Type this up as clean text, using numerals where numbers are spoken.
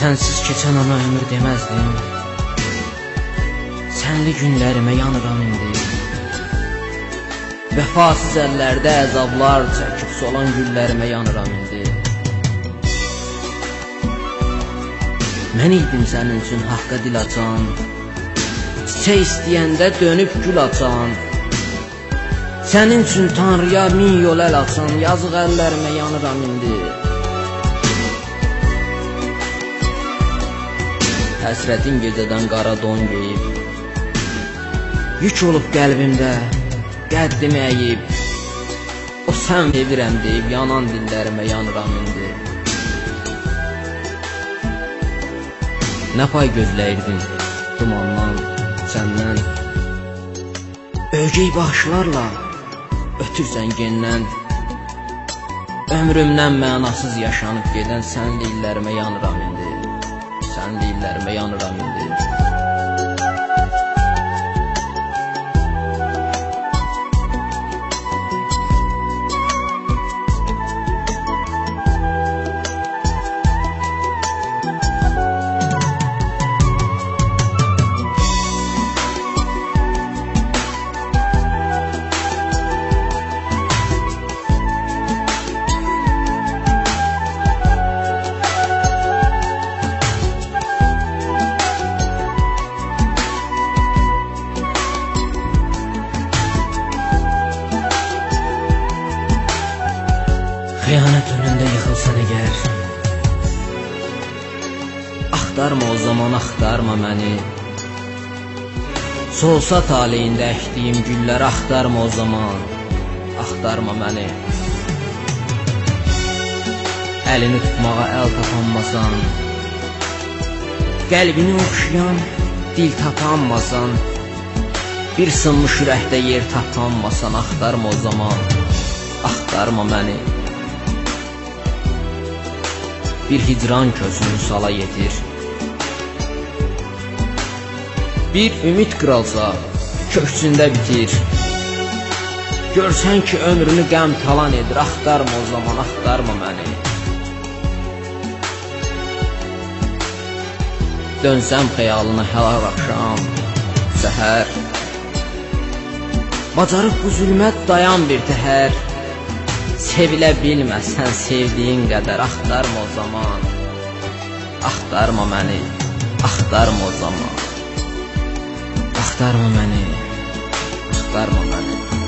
Sənsiz keçən ana ömür deməzdim. Sənli günlərimə yanıram indi. Vəfasız əllərdə əzablar çəkib solan güllərimə yanıram indi. Mən idim sənin üçün haqqa dil açan, çiçək istəyəndə dönüb gül açan, sənin üçün Tanrıya min yol əl açan, yazıq əllərimə yanıram indi. Həsrətin gecədən qara don geyib, yük olub qəlbimdə qəddimi əyib, o sən sevirəm deyib yanan dillərimə yanıram indi. Nə pay gözləyirdin dumandan, səndən, ögey baxışlarla ötürsən gendən, ömrümdən mənasız yaşanıb gedən sənli illərimə yanıram indi. Sənli illərimə yanıram indi. Xəyanət önündə yıxılsan əgər, axtarma o zaman, axtarma məni. Solsa taleyində əkdiyim güllər, axtarma o zaman, axtarma məni. Əlini tutmağa əl tapanmasan, qəlbini oxşayan dil tapanmasan, bir sınmış ürəkdə yer tapanmasan, axtarma o zaman, axtarma məni. Bir hicran közünü sala yetir, bir ümid qıralsa köksündə bitir. Görsən ki ömrünü qəm talan edir, axtarma o zaman, axtarma məni. Dönsəm xəyalına hər axşam, səhər, bacarıb bu zülmət dayan bir təhər. Sevilə bilməsən sevdiyin qədər, axtarma o zaman, axtarma məni, axtarma o zaman, axtarma məni, axtarma məni.